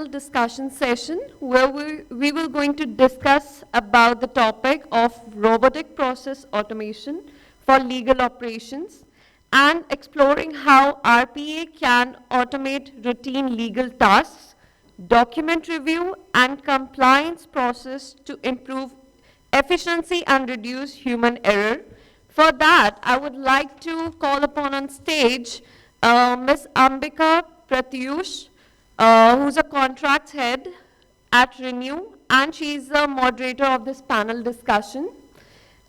panel discussion session where we will going to discuss about the topic of robotic process automation for legal operations and exploring how RPA can automate routine legal tasks, document review, and compliance process to improve efficiency and reduce human error. For that, I would like to call upon on stage Ms. Ambika Pratiyush, who's a contracts head at Renew, and she's the moderator of this panel discussion.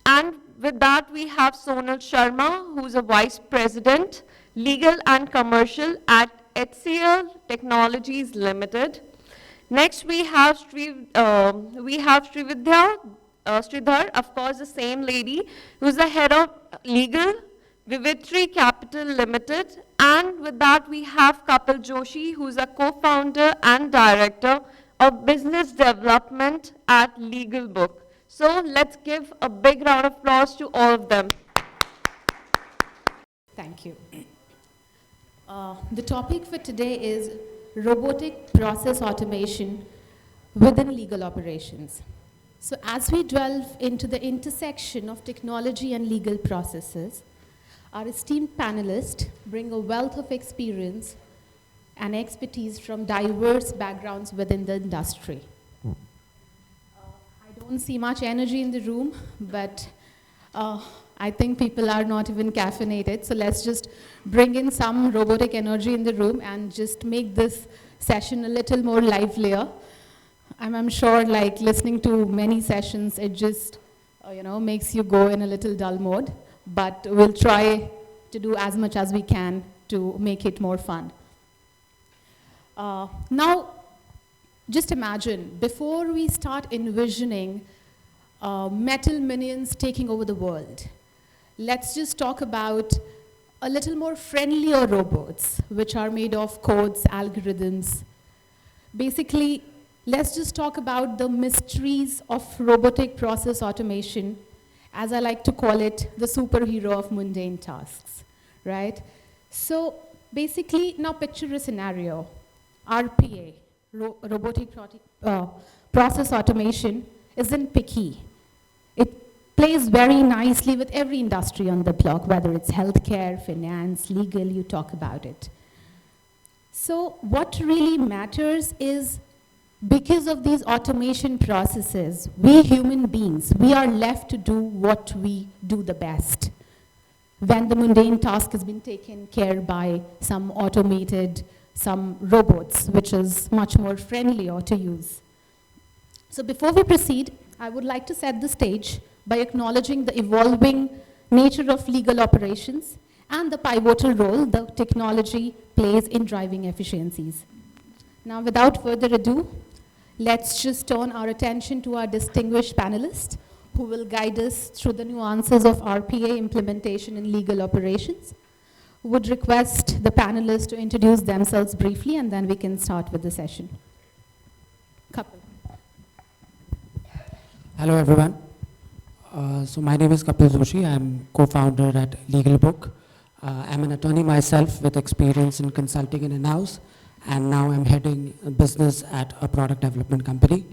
And with that, we have Sonal Sharma, who's a vice president, legal and commercial at HCL Technologies Limited. Next, we have Srividhya, Sridhar, of course, the same lady, who's the head of legal, Viviriti Capital Limited. And with that, we have Joshi, who's a co-founder and director of business development at Legalbook. So let's give a big round of applause to all of them. Thank you. The topic for today is robotic process automation within legal operations. So as we delve into the intersection of technology and legal processes, our esteemed panelists bring a wealth of experience and expertise from diverse backgrounds within the industry. I don't see much energy in the room, but I think people are not even caffeinated, so let's just bring in some robotic energy in the room and just make this session a little more livelier. I'm sure, like listening to many sessions, it just makes you go in a little dull mode, but we'll try to do as much as we can to make it more fun. Now, just imagine, before we start envisioning metal minions taking over the world, let's just talk about a little more friendlier robots, which are made of codes, algorithms. Basically, let's just talk about the mysteries of robotic process automation, as I like to call it, the superhero of mundane tasks, right? So basically, now picture a scenario. RPA, robotic process automation, isn't picky. It plays very nicely with every industry on the block, whether it's healthcare, finance, legal, you talk about it. So what really matters is, because of these automation processes, we human beings, we are left to do what we do the best. When the mundane task has been taken care by some robots, which is much more friendlier to use. So before we proceed, I would like to set the stage by acknowledging the evolving nature of legal operations and the pivotal role the technology plays in driving efficiencies. Now, without further ado, let's just turn our attention to our distinguished panelists who will guide us through the nuances of RPA implementation in legal operations. Would request the panelists to introduce themselves briefly, and then we can start with the session. Kapil. Hello, everyone. So my name is Kapil Joshi. I'm co-founder at Legalbook. I'm an attorney myself with experience in consulting and in-house, and now I'm heading a business at a product development company.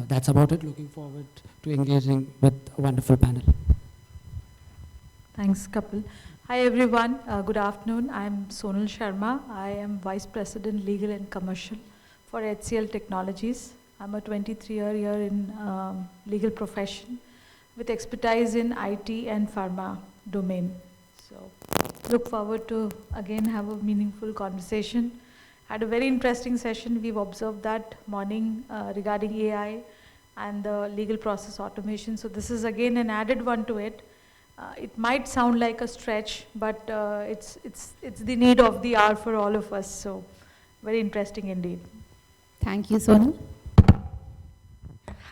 That's about it. Looking forward to engaging with a wonderful panel. Thanks, Kapil. Hi, everyone. Good afternoon. I'm Sonal Sharma. I am Vice President, Legal and Commercial for HCL Technologies. I'm a 23-year here in legal profession with expertise in IT and pharma domain. So look forward to, again, have a meaningful conversation. Had a very interesting session. We've observed that morning regarding AI and the legal process automation. So this is, again, an added one to it. It might sound like a stretch, but it's the need of the hour for all of us. So very interesting indeed. Thank you, Sonal.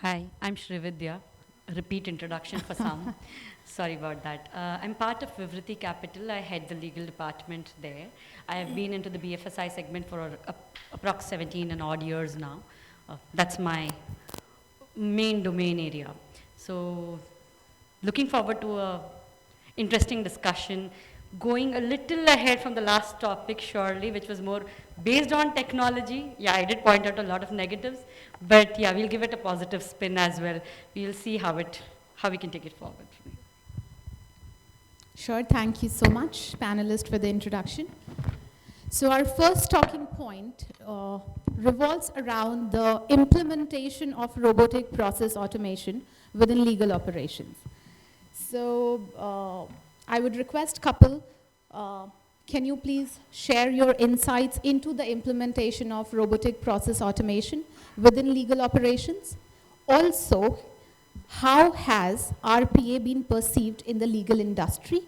Hi, I'm Srividhya. Repeat introduction for some. Sorry about that. I'm part of Viviriti Capital. I head the legal department there. I have been into the BFSI segment for approx 17 and odd years now. That's my main domain area. So looking forward to a interesting discussion going a little ahead from the last topic, surely, which was more based on technology. Yeah, I did point out a lot of negatives, but yeah, we'll give it a positive spin as well. We'll see how we can take it forward. Sure, thank you so much, panelists, for the introduction. So our first talking point revolves around the implementation of robotic process automation within legal operations. So I would request Kapil, can you please share your insights into the implementation of robotic process automation within legal operations? Also, how has RPA been perceived in the legal industry,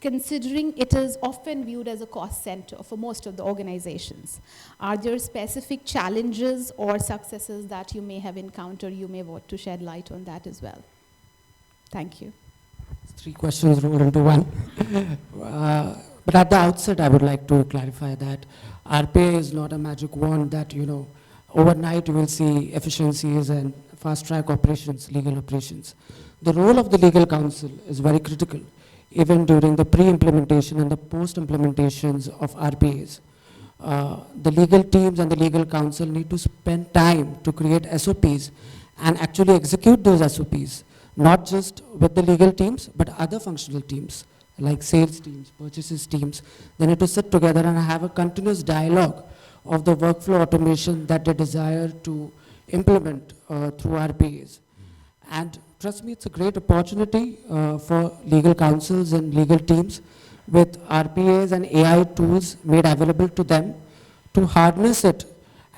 considering it is often viewed as a cost center for most of the organizations? Are there specific challenges or successes that you may have encountered? You may want to shed light on that as well. Thank you. 3 questions rolled into one. But at the outset, I would like to clarify that RPA is not a magic wand that, overnight you will see efficiencies and fast-track operations, legal operations. The role of the legal counsel is very critical, even during the pre-implementation and the post-implementations of RPAs. The legal teams and the legal counsel need to spend time to create SOPs and actually execute those SOPs, not just with the legal teams, but other functional teams, like sales teams, purchases teams. They need to sit together and have a continuous dialogue of the workflow automation that they desire to implement through RPAs. And trust me, it's a great opportunity for legal counsels and legal teams with RPAs and AI tools made available to them to harness it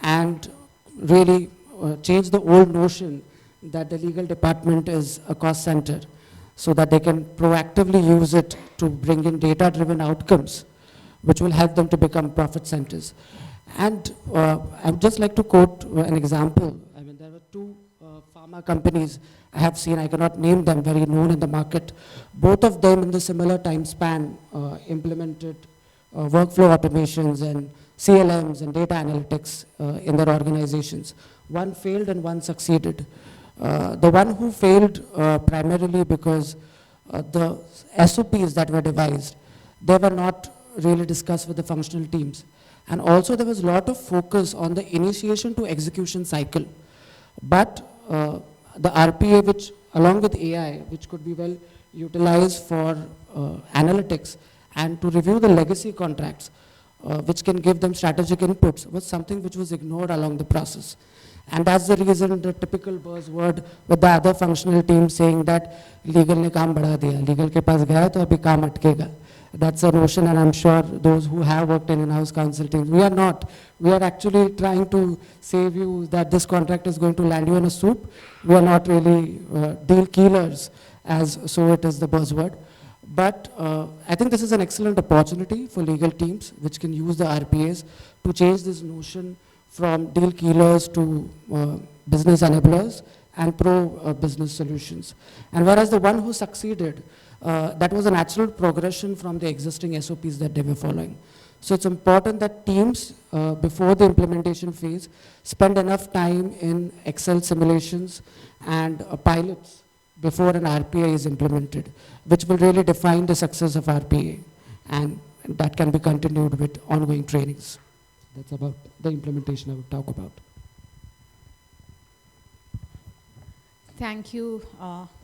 and really change the old notion that the legal department is a cost center, so that they can proactively use it to bring in data-driven outcomes, which will help them to become profit centers. And I would just like to quote an example. I mean, there were 2 pharma companies I have seen, I cannot name them, very known in the market. Both of them in the similar time span implemented workflow automations and CLMs and data analytics in their organizations. One failed and one succeeded. The one who failed primarily because the SOPs that were devised, they were not really discussed with the functional teams. And also there was a lot of focus on the initiation to execution cycle. But the RPA, which along with AI, which could be well utilized for analytics and to review the legacy contracts, which can give them strategic inputs, was something which was ignored along the process. And that's the reason the typical buzzword with the other functional team saying that legal ne kaam बढ़ा दिया, legal के पास गया तो अभी काम अटकेगा. That's a notion, and I'm sure those who have worked in in-house counsel teams, we are not. We are actually trying to save you that this contract is going to land you in a soup. We are not really deal killers, as so it is the buzzword. But I think this is an excellent opportunity for legal teams which can use the RPAs to change this notion from deal killers to business enablers and pro-business solutions. And whereas the one who succeeded, that was a natural progression from the existing SOPs that they were following. So it's important that teams, before the implementation phase, spend enough time in Excel simulations and pilots before an RPA is implemented, which will really define the success of RPA. And that can be continued with ongoing trainings. That's about the implementation I would talk about. Thank you,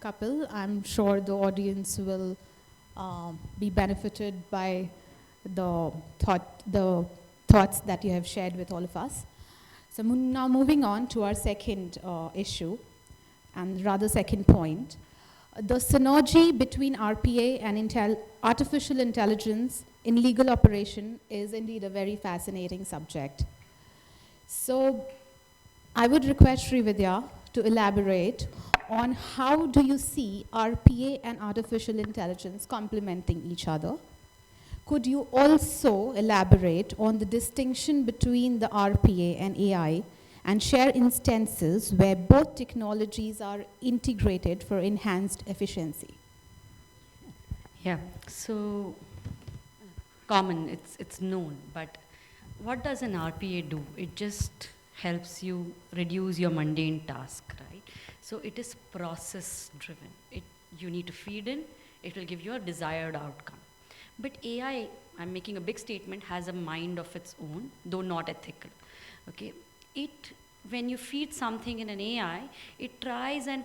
Kapil. I'm sure the audience will be benefited by the thoughts that you have shared with all of us. So now moving on to our second issue, and rather second point. The synergy between RPA and artificial intelligence in legal operation is indeed a very fascinating subject. So I would request Srividhya to elaborate on how do you see RPA and artificial intelligence complementing each other. Could you also elaborate on the distinction between the RPA and AI and share instances where both technologies are integrated for enhanced efficiency? Yeah, so common, it's known, but what does an RPA do? It just helps you reduce your mundane task, right? So it is process driven. You need to feed in, it will give you a desired outcome. But AI, I'm making a big statement, has a mind of its own, though not ethical. Okay, when you feed something in an AI, it tries and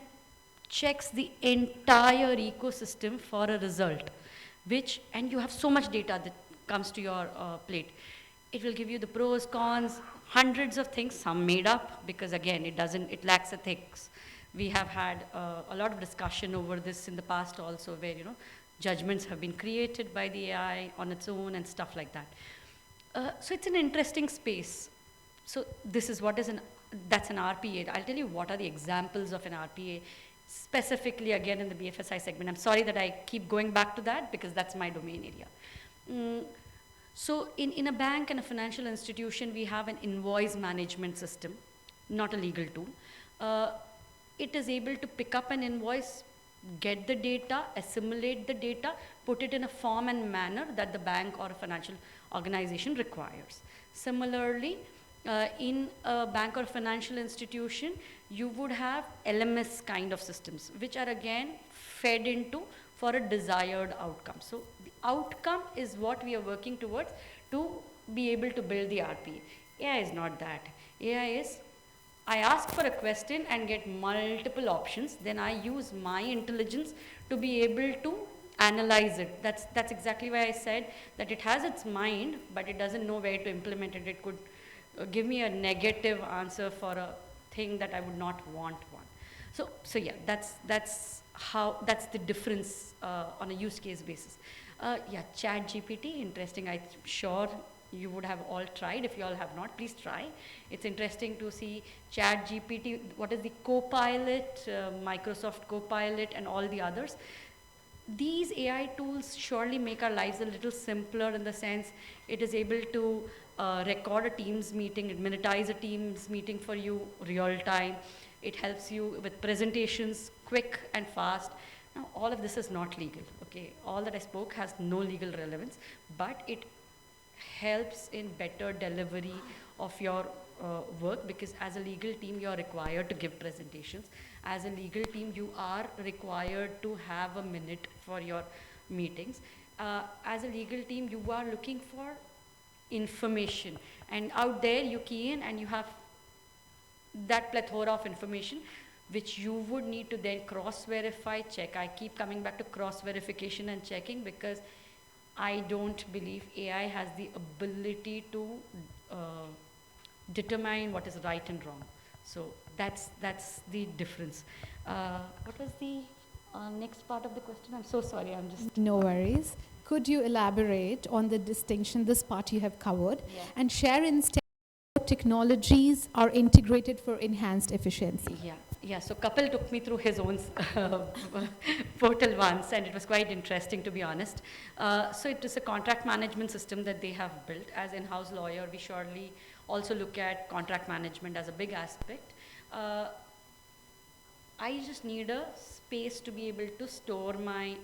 checks the entire ecosystem for a result, and you have so much data that comes to your plate. It will give you the pros, cons, hundreds of things, some made up, because again, it lacks ethics. We have had a lot of discussion over this in the past also, where, judgments have been created by the AI on its own and stuff like that. So it's an interesting space. So this is that's an RPA. I'll tell you what are the examples of an RPA, specifically again in the BFSI segment. I'm sorry that I keep going back to that because that's my domain area. So in a bank and a financial institution, we have an invoice management system, not a legal tool. It is able to pick up an invoice, get the data, assimilate the data, put it in a form and manner that the bank or a financial organization requires. Similarly, in a bank or financial institution, you would have LMS kind of systems, which are again fed into for a desired outcome. So the outcome is what we are working towards to be able to build the RPA. AI is not that. AI is, I ask for a question and get multiple options, then I use my intelligence to be able to analyze it. That's exactly why I said that it has its mind, but it doesn't know where to implement it. It could give me a negative answer for a thing that I would not want one. So yeah, that's the difference on a use case basis. Yeah, Chat GPT, interesting. I'm sure you would have all tried. If you all have not, please try. It's interesting to see Chat GPT, what is the Copilot, Microsoft Copilot and all the others. These AI tools surely make our lives a little simpler in the sense it is able to record a Teams meeting, it minutize a Teams meeting for you real time. It helps you with presentations quick and fast. Now, all of this is not legal, okay? All that I spoke has no legal relevance, but it helps in better delivery of your work, because as a legal team, you are required to give presentations. As a legal team, you are required to have a minute for your meetings. As a legal team, you are looking for information, and out there you key in and you have that plethora of information which you would need to then cross-verify, check. I keep coming back to cross-verification and checking because I don't believe AI has the ability to determine what is right and wrong. So that's the difference. What was the next part of the question? I'm so sorry, I'm just... No worries. Could you elaborate on the distinction, this part you have covered, Yeah. and share instead what technologies are integrated for enhanced efficiency? Yeah. So Kapil took me through his own portal once, and it was quite interesting, to be honest. So it is a contract management system that they have built. As in-house lawyer, we surely also look at contract management as a big aspect. I just need a space to be able to store my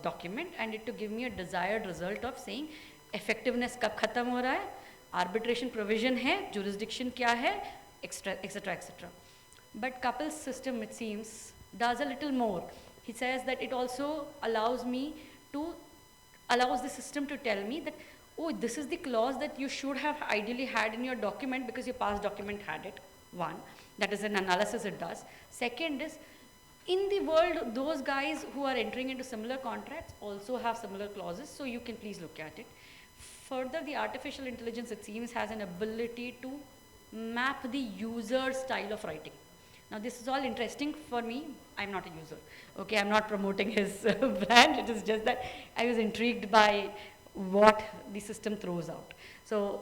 document and it to give me a desired result of saying effectiveness kab khatam ho raha hai, arbitration provision hai, jurisdiction kya hai, etc., etc. But Kapil's system, it seems, does a little more. He says that it also allows the system to tell me that, oh, this is the clause that you should have ideally had in your document because your past document had it. One, that is an analysis it does. Second is, in the world, those guys who are entering into similar contracts also have similar clauses, so you can please look at it. Further, the artificial intelligence, it seems, has an ability to map the user style of writing. Now, this is all interesting for me. I'm not a user. Okay, I'm not promoting his brand. It is just that I was intrigued by what the system throws out. So,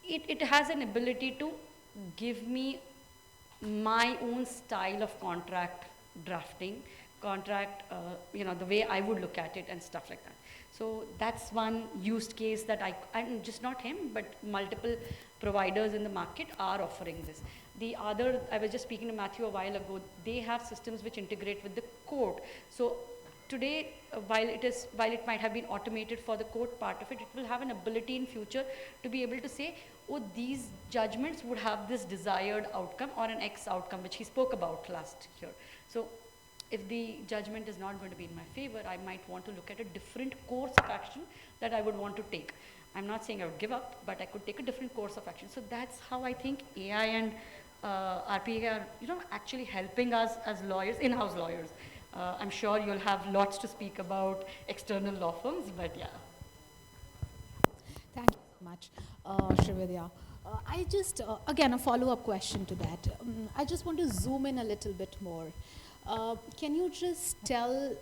it has an ability to give me my own style of contract drafting, the way I would look at it and stuff like that. So that's one use case that and just not him, but multiple providers in the market are offering this. The other, I was just speaking to Matthew a while ago, they have systems which integrate with the court. So today, while it might have been automated for the court part of it, it will have an ability in future to be able to say, oh, these judgments would have this desired outcome or an X outcome, which he spoke about last year. So if the judgment is not going to be in my favor, I might want to look at a different course of action that I would want to take. I'm not saying I would give up, but I could take a different course of action. So that's how I think AI and RPA are, actually helping us as lawyers, in-house lawyers. I'm sure you'll have lots to speak about external law firms, but yeah. Thank you so much, Srividhya. I just, again, a follow-up question to that. I just want to zoom in a little bit more. Can you just tell,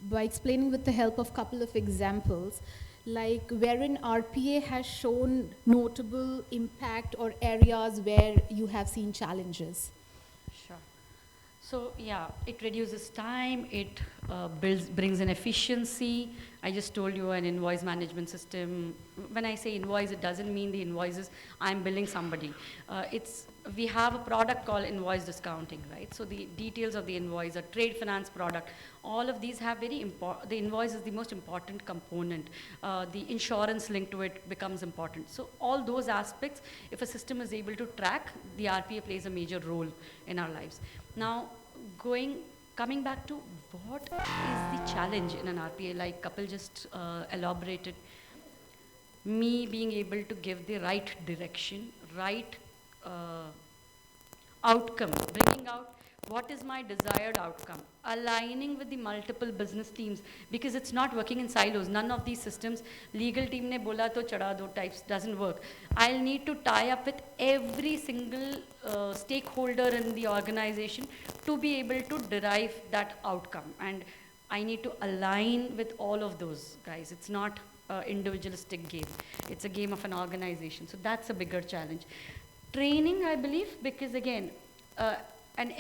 by explaining with the help of a couple of examples, like wherein RPA has shown notable impact or areas where you have seen challenges? Sure. So yeah, it reduces time, it brings in efficiency. I just told you an invoice management system. When I say invoice, it doesn't mean the invoices I'm billing somebody. We have a product called invoice discounting, right? So the details of the invoice, a trade finance product, all of these have very important, the invoice is the most important component. The insurance linked to it becomes important. So all those aspects, if a system is able to track, the RPA plays a major role in our lives. Now, coming back to what is the challenge in an RPA, like Kapil just elaborated, me being able to give the right direction, right outcome, bringing out what is my desired outcome, aligning with the multiple business teams, because it's not working in silos. None of these systems, legal team ne bola to chada do types, doesn't work. I'll need to tie up with every single stakeholder in the organization to be able to derive that outcome. And I need to align with all of those guys. It's not an individualistic game. It's a game of an organization. So that's a bigger challenge. Training, I believe, because again, an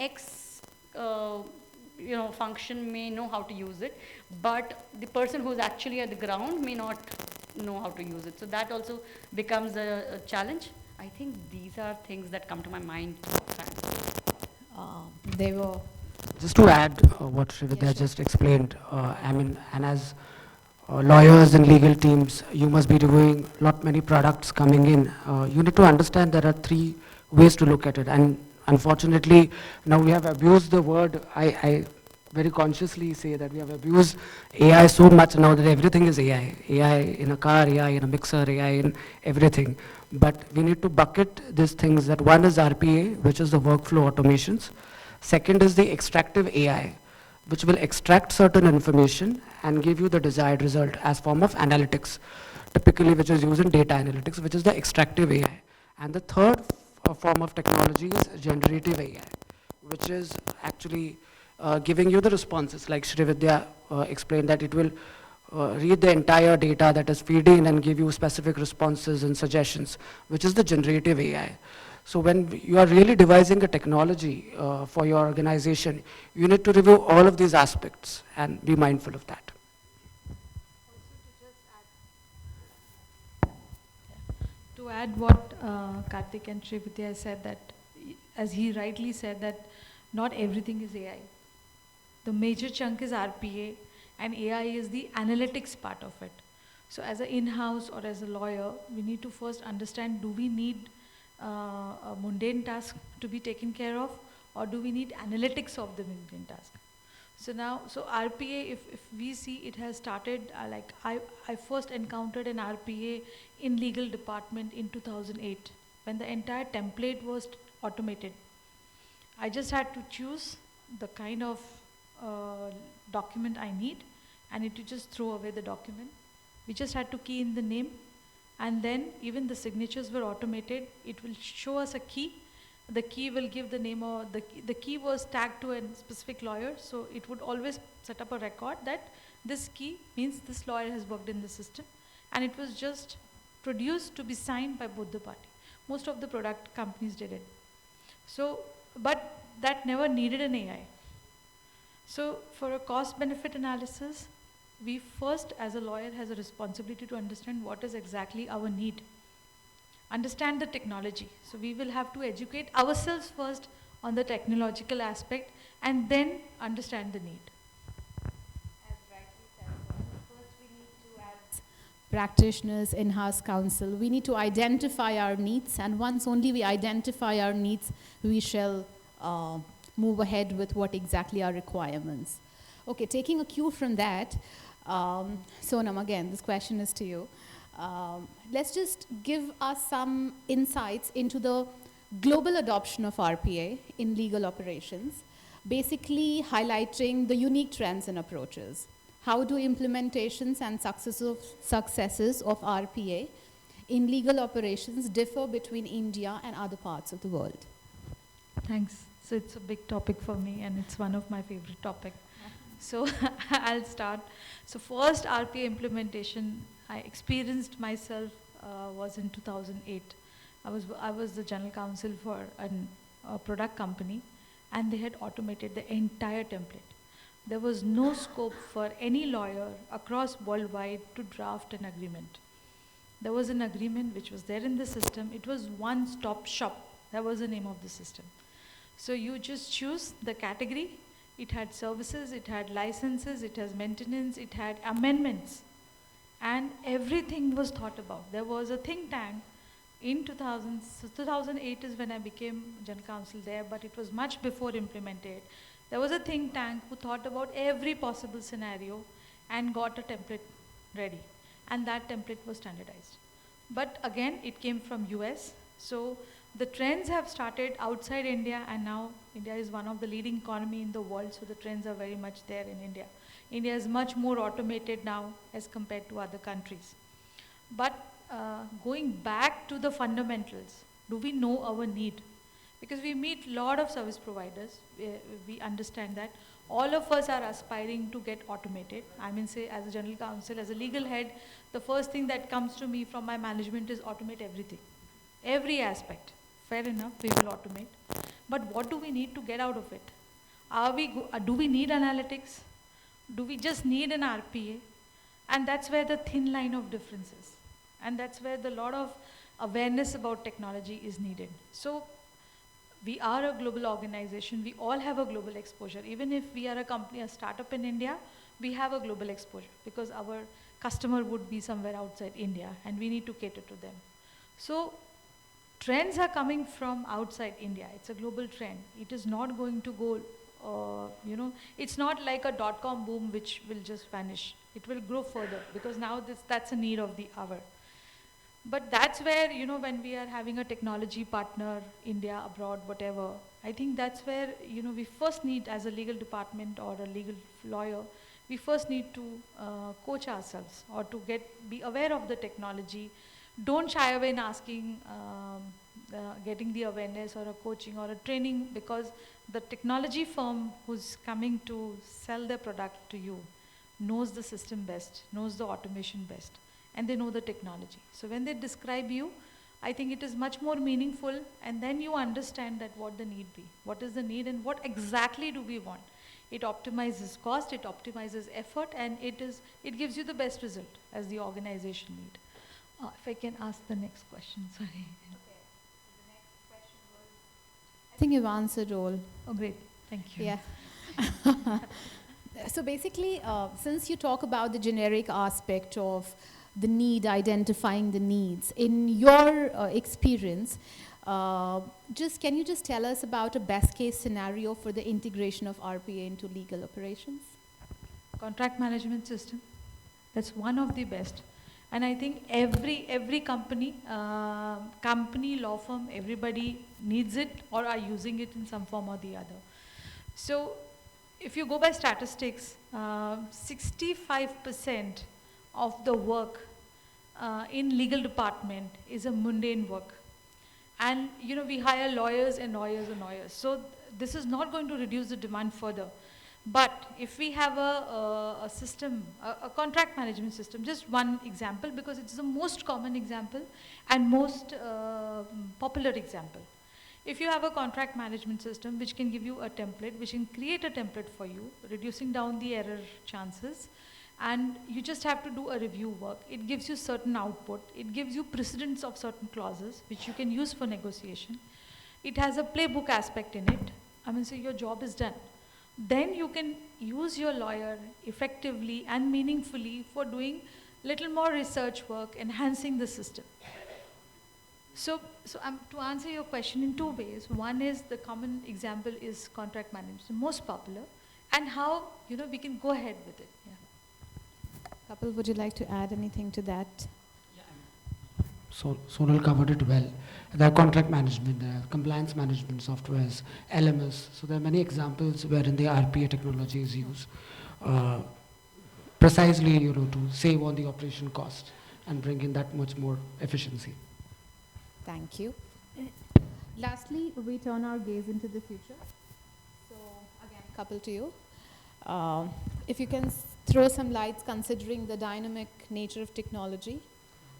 function may know how to use it, but the person who's actually at the ground may not know how to use it. So that also becomes a challenge. I think these are things that come to my mind. They were... Just to add what Srividhya just explained, and as lawyers and legal teams, you must be reviewing many products coming in. You need to understand there are three ways to look at it. And unfortunately, now we have abused the word. I very consciously say that we have abused AI so much now that everything is AI. AI in a car, AI in a mixer, AI in everything. But we need to bucket these things. That one is RPA, which is the workflow automations. Second is the extractive AI, which will extract certain information and give you the desired result as form of analytics, typically which is used in data analytics, which is the extractive AI. And the third form of technology is generative AI, which is actually giving you the responses, like Srividhya explained, that it will read the entire data that is feed in and give you specific responses and suggestions, which is the generative AI. So when you are really devising a technology for your organization, you need to review all of these aspects and be mindful of that. To add what Karthik and Srividhya said, that as he rightly said, that not everything is AI. The major chunk is RPA, and AI is the analytics part of it. So as an in-house or as a lawyer, we need to first understand, do we need a mundane task to be taken care of, or do we need analytics of the mundane task? So now, RPA, if we see, it has started, I first encountered an RPA in legal department in 2008, when the entire template was automated. I just had to choose the kind of document I need, and it to just throw away the document. We just had to key in the name, and then even the signatures were automated. It will show us a key. The key will give the name, or the key was tagged to a specific lawyer, so it would always set up a record that this key means this lawyer has worked in the system, and it was just produced to be signed by both the parties. Most of the product companies did it. So, but that never needed an AI. So for a cost benefit analysis, we first, as a lawyer, has a responsibility to understand what is exactly our need. Understand the technology. So we will have to educate ourselves first on the technological aspect, and then understand the need. As rightly said, first we need to, as practitioners, in-house counsel, we need to identify our needs, and once only we identify our needs, we shall move ahead with what exactly are requirements. Okay, taking a cue from that, Sonam, again, this question is to you. Let's just give us some insights into the global adoption of RPA in legal operations, basically highlighting the unique trends and approaches. How do implementations and successes of RPA in legal operations differ between India and other parts of the world? Thanks. So it's a big topic for me, and it's one of my favorite topics. So I'll start. So first RPA implementation I experienced myself was in 2008. I was the general counsel for a product company, and they had automated the entire template. There was no scope for any lawyer across worldwide to draft an agreement. There was an agreement which was there in the system. It was one-stop shop. That was the name of the system. So you just choose the category. It had services, it had licenses, it has maintenance, it had amendments. And everything was thought about. There was a think tank in 2000, so 2008 is when I became general counsel there, but it was much before implemented. There was a think tank who thought about every possible scenario and got a template ready. And that template was standardized. But again, it came from US. So the trends have started outside India, and now India is one of the leading economy in the world, so the trends are very much there in India. India is much more automated now as compared to other countries. But going back to the fundamentals, do we know our need? Because we meet a lot of service providers, we understand that. All of us are aspiring to get automated. I mean, say as a general counsel, as a legal head, the first thing that comes to me from my management is automate everything. Every aspect. Fair enough, we will automate. But what do we need to get out of it? Do we need analytics? Do we just need an RPA? And that's where the thin line of difference is. And that's where the lot of awareness about technology is needed. So we are a global organization. We all have a global exposure. Even if we are a company, a startup in India, we have a global exposure because our customer would be somewhere outside India and we need to cater to them. So trends are coming from outside India. It's a global trend. It is not going to go, it's not like a dot-com boom which will just vanish. It will grow further because now that's a need of the hour. But that's where, when we are having a technology partner, India, abroad, whatever, I think that's where, we first need, as a legal department or a legal lawyer, we first need to coach ourselves or to be aware of the technology. Don't shy away in asking, getting the awareness or a coaching or a training, because the technology firm who's coming to sell their product to you knows the system best, knows the automation best, and they know the technology. So when they describe you, I think it is much more meaningful, and then you understand that what the need be, what is the need and what exactly do we want. It optimizes cost, it optimizes effort, and it gives you the best result as the organization need. If I can ask the next question, sorry. Okay. The next question was, I think you've answered all. Oh, great. Thank you. Yeah. So basically, since you talk about the generic aspect of the need, identifying the needs, in your experience, can you just tell us about a best case scenario for the integration of RPA into legal operations? Contract management system. That's one of the best. And I think every company, law firm, everybody needs it or are using it in some form or the other. So if you go by statistics, 65% of the work in legal department is a mundane work. And we hire lawyers and lawyers and lawyers. So this is not going to reduce the demand further. But if we have a system, a contract management system, just one example, because it's the most common example and most popular example. If you have a contract management system which can give you a template, which can create a template for you, reducing down the error chances, and you just have to do a review work. It gives you certain output. It gives you precedence of certain clauses which you can use for negotiation. It has a playbook aspect in it. So your job is done. Then you can use your lawyer effectively and meaningfully for doing little more research work, enhancing the system. To answer your question in two ways. One is the common example is contract management, the most popular, and how we can go ahead with it. Yeah. Kapil, would you like to add anything to that? So Sonal covered it well. There are contract management, there are compliance management softwares, LMS. So there are many examples wherein the RPA technology is used precisely, to save on the operation cost and bring in that much more efficiency. Thank you. Lastly, we turn our gaze into the future. So again, Kapil, to you. If you can throw some lights considering the dynamic nature of technology,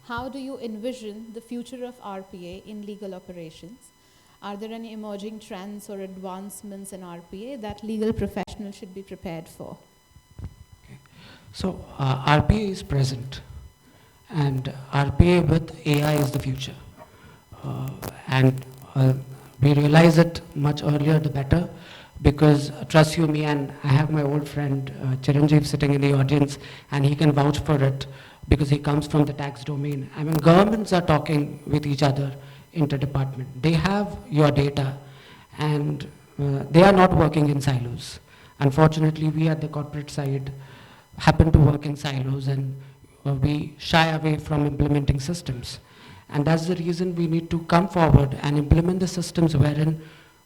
how do you envision the future of RPA in legal operations? Are there any emerging trends or advancements in RPA that legal professionals should be prepared for? Okay. So RPA is present, and RPA with AI is the future. And we realize it much earlier the better, because trust you me, and I have my old friend Chiranjeev sitting in the audience, and he can vouch for it because he comes from the tax domain. I mean, governments are talking with each other interdepartment. They have your data, and they are not working in silos. Unfortunately, we at the corporate side happen to work in silos, and we shy away from implementing systems. And that's the reason we need to come forward and implement the systems wherein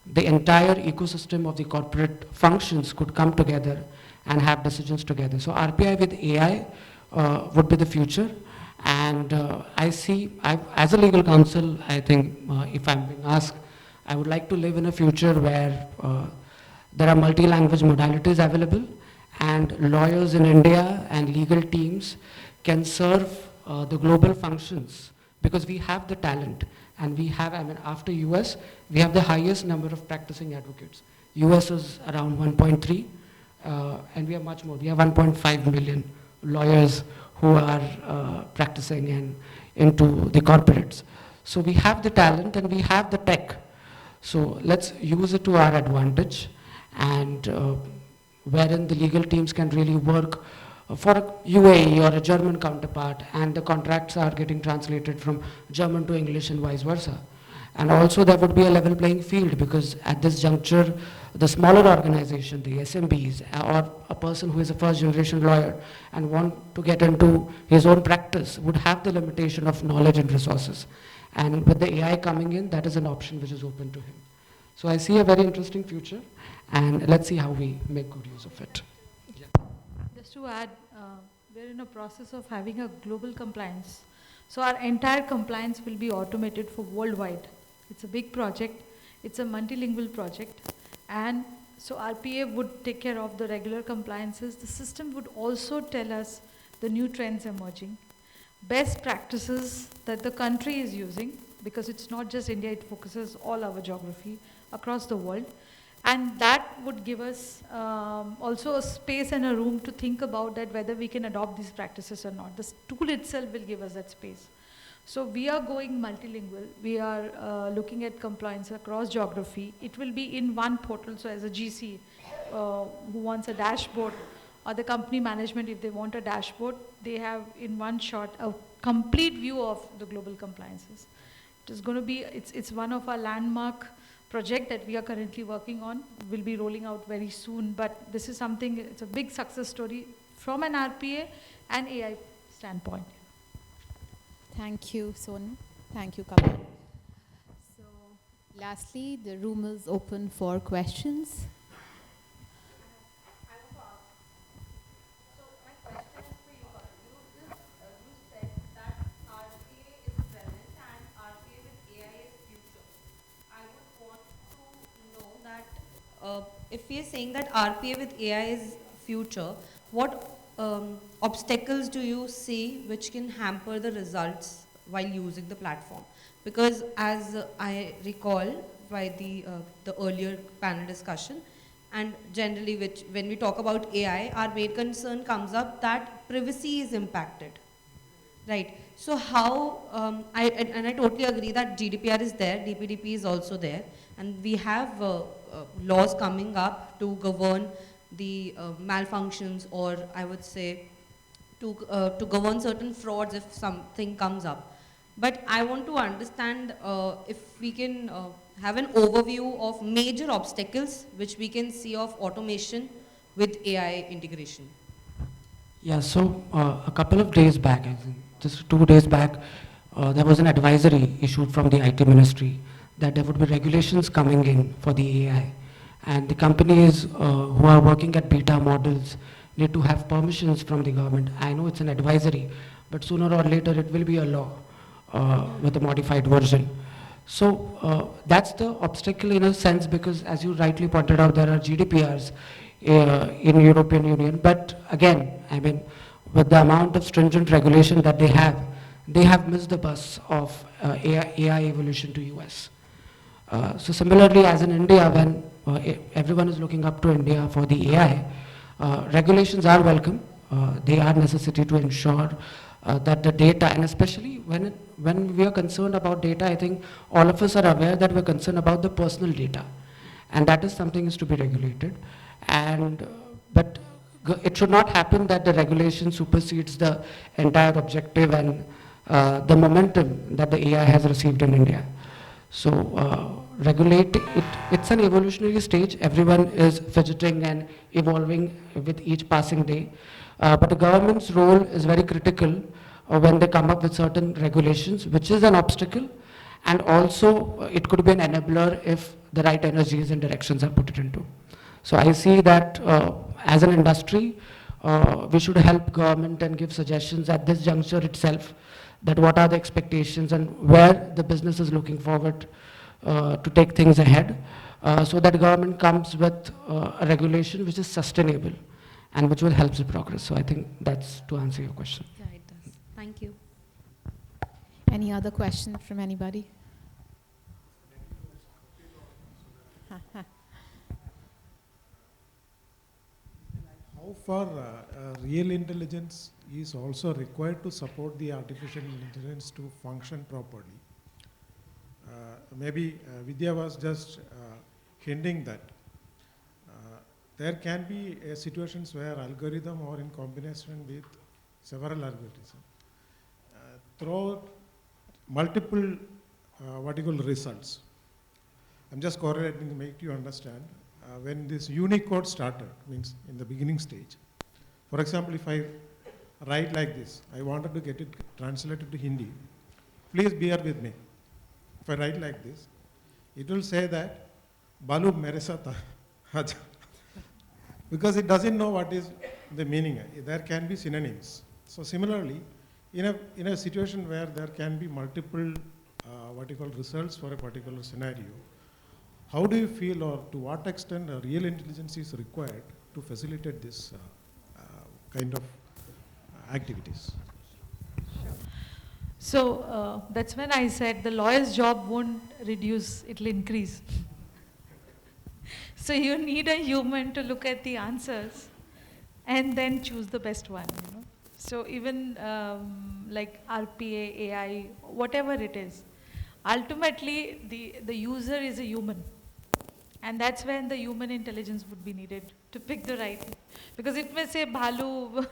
the entire ecosystem of the corporate functions could come together and have decisions together. So RPI with AI would be the future. And I see, as a legal counsel, I think if I'm being asked, I would like to live in a future where there are multi-language modalities available, and lawyers in India and legal teams can serve the global functions, because we have the talent, and we have, I mean, after US, we have the highest number of practicing advocates. US is around 1.3, and we have much more. We have 1.5 million lawyers who are practicing and into the corporates. So we have the talent and we have the tech. So let's use it to our advantage, and wherein the legal teams can really work for a UAE or a German counterpart, and the contracts are getting translated from German to English and vice versa. And also there would be a level playing field, because at this juncture, the smaller organization, the SMBs, or a person who is a first generation lawyer and want to get into his own practice would have the limitation of knowledge and resources. And with the AI coming in, that is an option which is open to him. So I see a very interesting future, and let's see how we make good use of it. Just to add, we're in a process of having a global compliance. So our entire compliance will be automated for worldwide. It's a big project. It's a multilingual project. And so RPA would take care of the regular compliances. The system would also tell us the new trends emerging, best practices that the country is using, because it's not just India, it focuses all our geography across the world. And that would give us also a space and a room to think about that whether we can adopt these practices or not. This tool itself will give us that space. So we are going multilingual. We are looking at compliance across geography. It will be in one portal. So as a GC who wants a dashboard, or the company management, if they want a dashboard, they have in one shot a complete view of the global compliances. It is going to be, it's one of our landmark project that we are currently working on, will be rolling out very soon, but this is something, it's a big success story from an RPA and AI standpoint. Thank you, Sonal. Thank you, Kapil. So, lastly, the room is open for questions. If we are saying that RPA with AI is future, what obstacles do you see which can hamper the results while using the platform? Because as I recall by the earlier panel discussion, and generally when we talk about AI, our main concern comes up that privacy is impacted, right? So how, I totally agree that GDPR is there, DPDP is also there, and we have laws coming up to govern the malfunctions, or I would say to govern certain frauds if something comes up. But I want to understand if we can have an overview of major obstacles which we can see of automation with AI integration. Yeah, so a couple of days back, I think, just 2 days back, there was an advisory issued from the IT ministry that there would be regulations coming in for the AI. And the companies who are working at beta models need to have permissions from the government. I know it's an advisory, but sooner or later it will be a law with a modified version. So that's the obstacle in a sense, because as you rightly pointed out, there are GDPRs in European Union. But again, I mean, with the amount of stringent regulation that they have missed the bus of AI evolution to US. So similarly, as in India, when everyone is looking up to India for the AI, regulations are welcome. They are necessary to ensure that the data, and especially when we are concerned about data, I think all of us are aware that we're concerned about the personal data, and that is something is to be regulated. And but it should not happen that the regulation supersedes the entire objective and the momentum that the AI has received in India. So regulate it, it's an evolutionary stage. Everyone is fidgeting and evolving with each passing day. But the government's role is very critical when they come up with certain regulations, which is an obstacle. And also it could be an enabler if the right energies and directions are put it into. So I see that as an industry, we should help government and give suggestions at this juncture itself, that what are the expectations and where the business is looking forward to take things ahead, so that government comes with a regulation which is sustainable and which will help the progress. So I think that's to answer your question. Yeah, it does. Thank you. Any other questions from anybody? How far real intelligence is also required to support the artificial intelligence to function properly? Maybe Vidya was just hinting that there can be situations where algorithm or in combination with several algorithms throw multiple what you call results. I'm just correlating to make you understand. When this Unicode started, means in the beginning stage, for example, if I write like this, I wanted to get it translated to Hindi. Please bear with me. If I write like this, it will say that Balu mere saath aaja. Because it doesn't know what is the meaning. There can be synonyms. So similarly, in a situation where there can be multiple what you call results for a particular scenario, how do you feel, or to what extent real intelligence is required to facilitate this kind of activities? So that's when I said the lawyer's job won't reduce, it'll increase. So you need a human to look at the answers and then choose the best one, you know. So even like RPA, AI, whatever it is, ultimately the user is a human. And that's when the human intelligence would be needed to pick the right. Because it may say Bhalu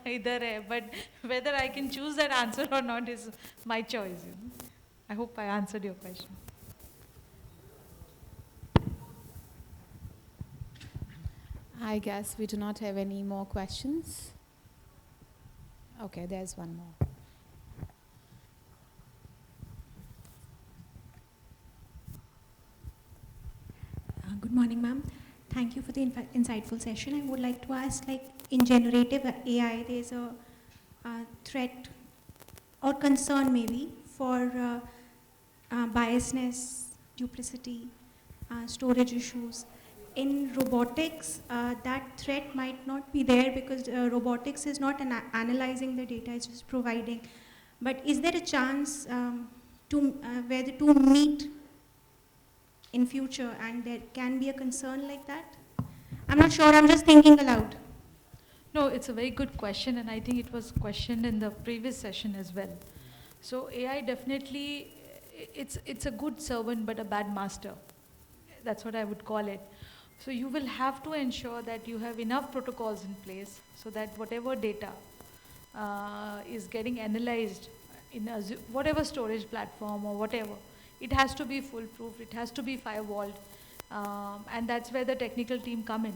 idhar hai, but whether I can choose that answer or not is my choice. You know? I hope I answered your question. I guess we do not have any more questions. Okay, there's one more. Good morning, ma'am. Thank you for the insightful session. I would like to ask, like, in generative AI, there's a threat or concern maybe for biasness, duplicity, storage issues. In robotics, that threat might not be there because robotics is not analyzing the data, it's just providing. But is there a chance where the two meet in future and there can be a concern like that? I'm not sure, I'm just thinking aloud. No, it's a very good question, and I think it was questioned in the previous session as well. So AI definitely, it's a good servant but a bad master. That's what I would call it. So you will have to ensure that you have enough protocols in place so that whatever data is getting analyzed in whatever storage platform or whatever, it has to be foolproof, it has to be firewalled, and that's where the technical team come in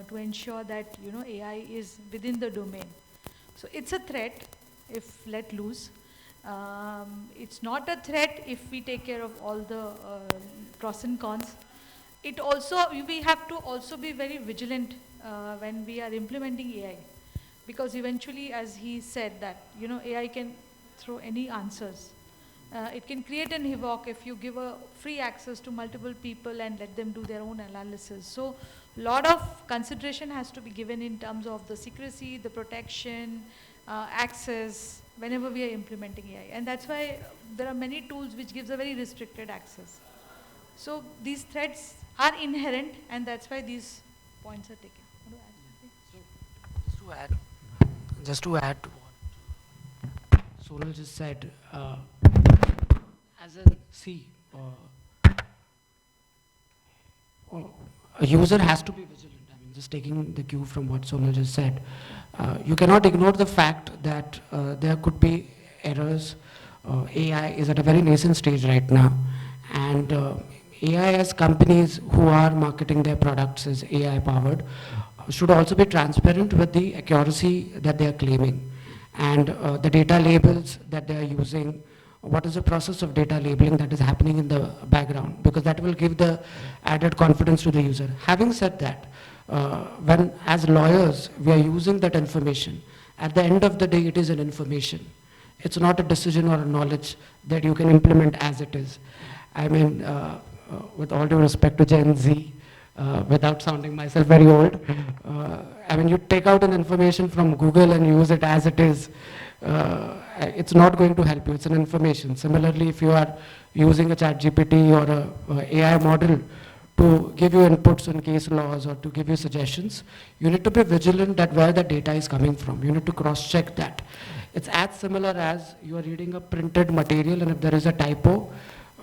to ensure that AI is within the domain. So it's a threat if let loose. It's not a threat if we take care of all the pros and cons. It also, we have to also be very vigilant when we are implementing AI, because eventually, as he said, that AI can throw any answers. It can create an havoc if you give a free access to multiple people and let them do their own analysis. So a lot of consideration has to be given in terms of the secrecy, the protection, access, whenever we are implementing AI. And that's why there are many tools which gives a very restricted access. So these threats are inherent, and that's why these points are taken. So just to add to what Sonal just said, as a a user has to be vigilant. I mean, just taking the cue from what Sonal just said, you cannot ignore the fact that there could be errors. AI is at a very nascent stage right now, and AI as companies who are marketing their products as AI powered should also be transparent with the accuracy that they are claiming, and the data labels that they are using. What is the process of data labeling that is happening in the background, because that will give the added confidence to the user. Having said that, when as lawyers we are using that information, at the end of the day it is an information. It's not a decision or a knowledge that you can implement as it is. I mean, with all due respect to Gen Z, without sounding myself very old, I mean, you take out an information from Google and use it as it is, it's not going to help you. It's an information. Similarly, if you are using a ChatGPT or a AI model to give you inputs on case laws or to give you suggestions, you need to be vigilant at where the data is coming from. You need to cross-check that. It's as similar as you are reading a printed material, and if there is a typo,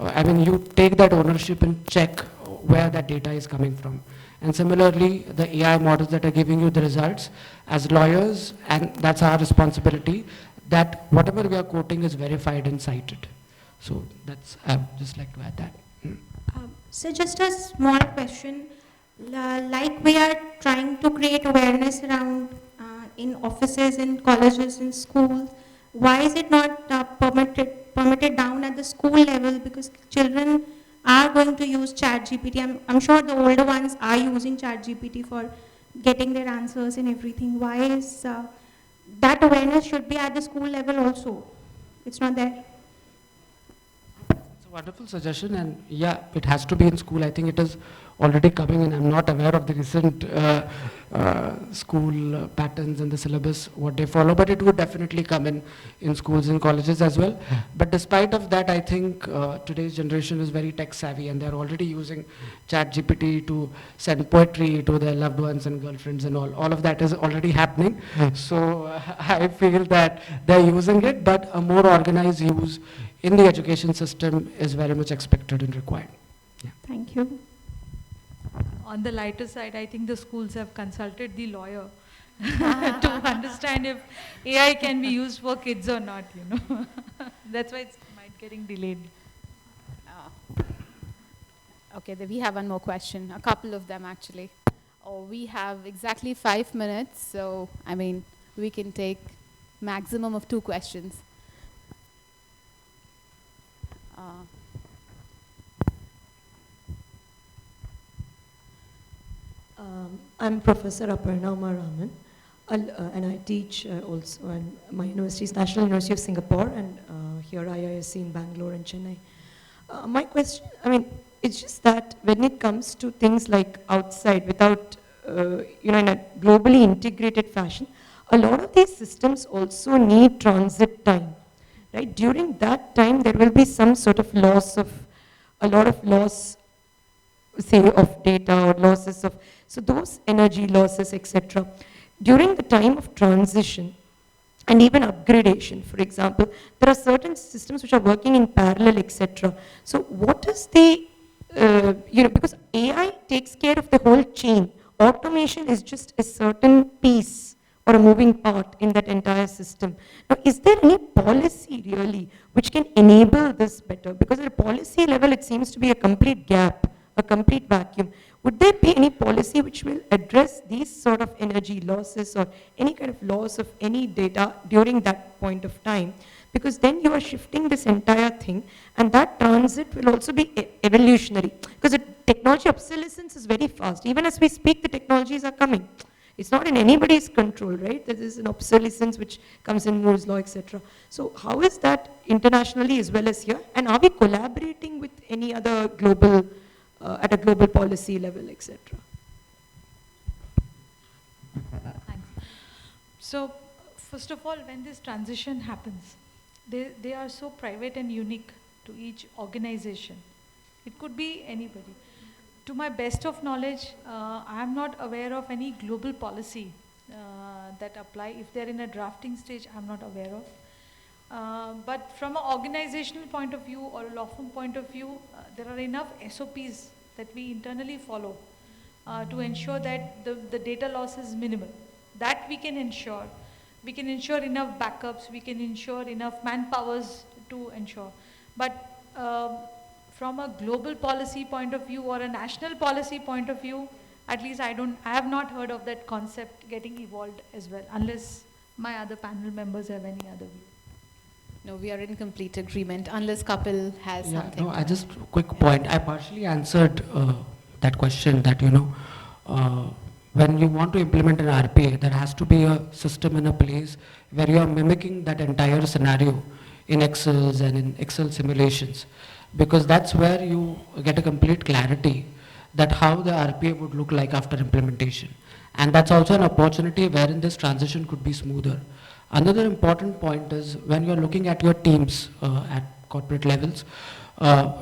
I mean, you take that ownership and check where that data is coming from. And similarly, the AI models that are giving you the results, as lawyers, and that's our responsibility, that whatever we are quoting is verified and cited. So that's, I'd just like to add that. So just a small question, like we are trying to create awareness around in offices, in colleges, in schools, why is it not permitted down at the school level? Because children are going to use ChatGPT. I'm sure the older ones are using ChatGPT for getting their answers and everything. Why is that awareness should be at the school level also? It's not there. It's a wonderful suggestion, and yeah, it has to be in school. I think it is already coming in. I'm not aware of the recent school patterns and the syllabus, what they follow, but it would definitely come in schools and colleges as well. But despite of that, I think today's generation is very tech savvy, and they're already using ChatGPT to send poetry to their loved ones and girlfriends and all. All of that is already happening. So I feel that they're using it, but a more organized use in the education system is very much expected and required. Yeah. Thank you. On the lighter side, I think the schools have consulted the lawyer to understand if AI can be used for kids or not, That's why it's might getting delayed. Okay, we have one more question, a couple of them actually. We have exactly 5 minutes, so I mean, we can take maximum of 2 questions. I'm Professor Aparna Raman, and I teach also at my university is National University of Singapore, and here IISc in Bangalore and Chennai. My question, I mean, it's just that when it comes to things like outside, without, in a globally integrated fashion, a lot of these systems also need transit time, right? During that time, there will be some sort of loss of, a lot of loss, say, of data or losses of, so those energy losses, etc. During the time of transition and even upgradation, for example, there are certain systems which are working in parallel, etc. So what is the, because AI takes care of the whole chain. Automation is just a certain piece or a moving part in that entire system. Now, is there any policy really which can enable this better? Because at a policy level, it seems to be a complete gap, a complete vacuum. Would there be any policy which will address these sort of energy losses or any kind of loss of any data during that point of time? Because then you are shifting this entire thing, and that transit will also be evolutionary. Because the technology obsolescence is very fast. Even as we speak, the technologies are coming. It's not in anybody's control, right? There is an obsolescence which comes in Moore's law, etc. So how is that internationally as well as here? And are we collaborating with any other global, at a global policy level, etc.? Thanks. So, first of all, when this transition happens, they are so private and unique to each organization. It could be anybody. To my best of knowledge, I am not aware of any global policy that apply. If they're in a drafting stage, I'm not aware of. But from an organizational point of view or a law firm point of view, there are enough SOPs that we internally follow to ensure that the data loss is minimal. That we can ensure. We can ensure enough backups, we can ensure enough manpowers to ensure. But from a global policy point of view or a national policy point of view, at least I have not heard of that concept getting evolved as well, unless my other panel members have any other view. No, we are in complete agreement, unless Kapil has something. No, I just, quick point. I partially answered that question that, when you want to implement an RPA, there has to be a system in a place where you are mimicking that entire scenario in Excels and in Excel simulations. Because that's where you get a complete clarity that how the RPA would look like after implementation. And that's also an opportunity wherein this transition could be smoother. Another important point is when you're looking at your teams at corporate levels,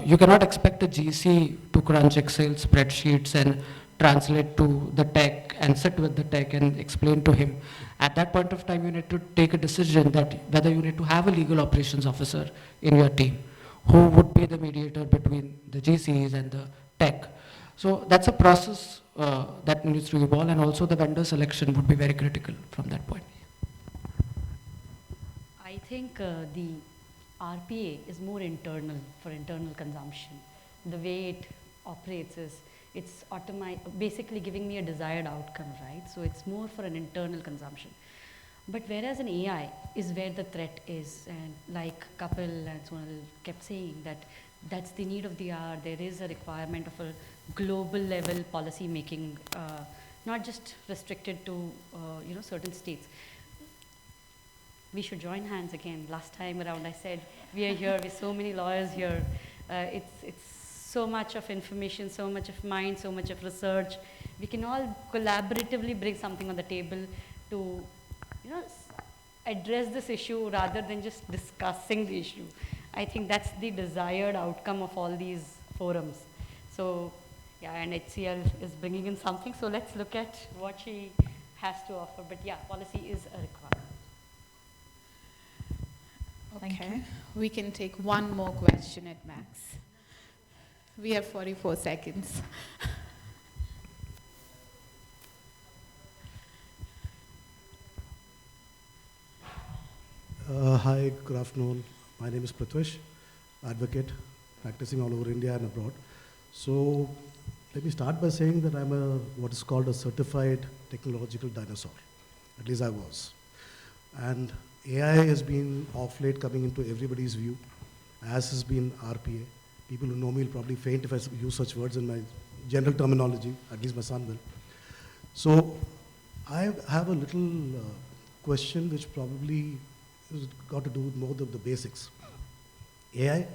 you cannot expect a GC to crunch Excel spreadsheets and translate to the tech and sit with the tech and explain to him. At that point of time, you need to take a decision that whether you need to have a legal operations officer in your team who would be the mediator between the GCs and the tech. So that's a process that needs to evolve, and also the vendor selection would be very critical from that point. I think the RPA is more internal, for internal consumption. The way it operates is, it's basically giving me a desired outcome, right? So it's more for an internal consumption. But whereas an AI is where the threat is, and like Kapil and Sonal kept saying that that's the need of the hour, there is a requirement of a global level policy making, not just restricted to certain states. We should join hands again. Last time around I said, we are here, we're so many lawyers here. It's so much of information, so much of mind, so much of research. We can all collaboratively bring something on the table to address this issue rather than just discussing the issue. I think that's the desired outcome of all these forums. So yeah, and HCL is bringing in something, so let's look at what she has to offer. But yeah, policy is a requirement. Okay, we can take one more question at max. We have 44 seconds. Hi, good afternoon. My name is Pratiyush, advocate, practicing all over India and abroad. So let me start by saying that I'm what is called a certified technological dinosaur. At least I was. And AI has been of late coming into everybody's view, as has been RPA. People who know me will probably faint if I use such words in my general terminology, at least my son will. So I have a little question which probably has got to do with more of the basics. AI,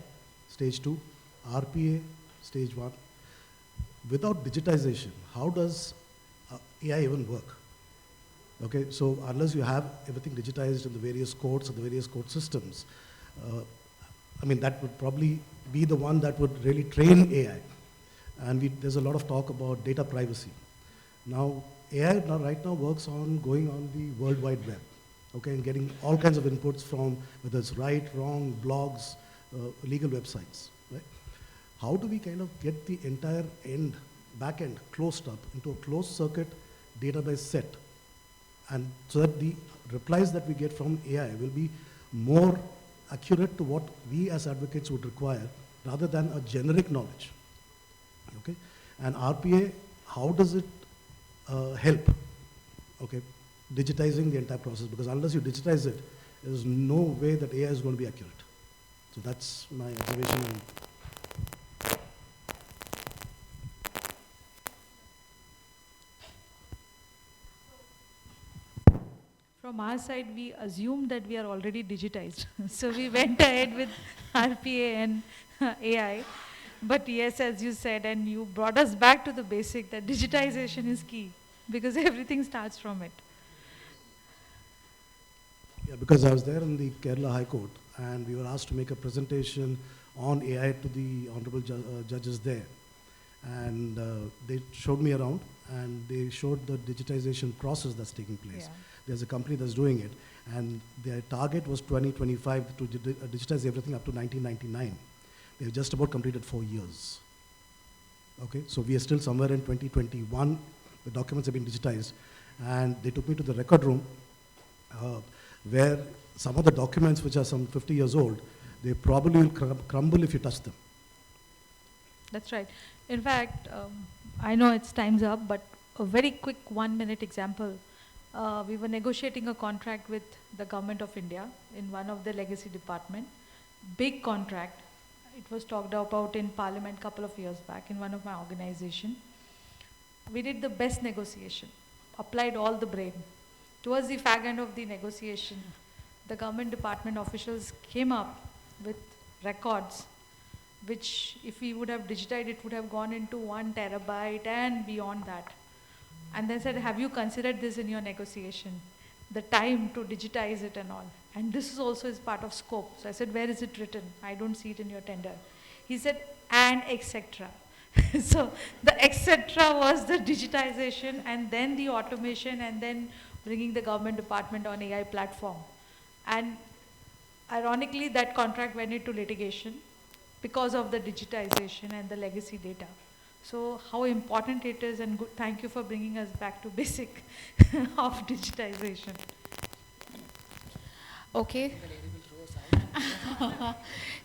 stage 2, RPA, stage 1. Without digitization, how does AI even work? Okay, so unless you have everything digitized in the various courts or the various court systems, that would probably be the one that would really train AI. And there's a lot of talk about data privacy. Now, AI right now works on going on the World Wide Web, okay, and getting all kinds of inputs from whether it's right, wrong, blogs, legal websites, right? How do we kind of get the entire back end closed up into a closed circuit database set And so that the replies that we get from AI will be more accurate to what we as advocates would require rather than a generic knowledge. Okay? And RPA, how does it help? Okay, digitizing the entire process, because unless you digitize it, there's no way that AI is going to be accurate. So that's my observation. From our side, we assumed that we are already digitized. So we went ahead with RPA and AI. But yes, as you said, and you brought us back to the basic, that digitization is key, because everything starts from it. Yeah, because I was there in the Kerala High Court, and we were asked to make a presentation on AI to the honorable judges there. And they showed me around, and they showed the digitization process that's taking place. Yeah. There's a company that's doing it, and their target was 2025 to digitize everything up to 1999. They've just about completed 4 years. Okay, so we are still somewhere in 2021. The documents have been digitized, and they took me to the record room where some of the documents, which are some 50 years old, they probably will crumble if you touch them. That's right. In fact, I know it's time's up, but a very quick 1-minute example. We were negotiating a contract with the government of India in one of the legacy department. Big contract. It was talked about in Parliament a couple of years back in one of my organization. We did the best negotiation, applied all the brain. Towards the fag end of the negotiation, the government department officials came up with records which, if we would have digitized, it would have gone into 1 terabyte and beyond that. And they said, have you considered this in your negotiation? The time to digitize it and all. And this is also is part of scope. So I said, where is it written? I don't see it in your tender. He said, and etc. So the etc. was the digitization, and then the automation, and then bringing the government department on AI platform. And ironically, that contract went into litigation because of the digitization and the legacy data. So how important it is, and good, thank you for bringing us back to basic of digitization. Okay.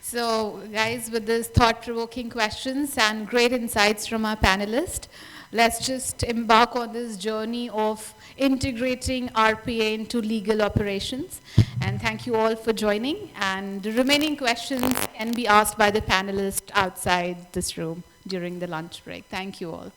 So guys, with this thought-provoking questions and great insights from our panelists, let's just embark on this journey of integrating RPA into legal operations. And thank you all for joining. And the remaining questions can be asked by the panelists outside this room during the lunch break. Thank you all.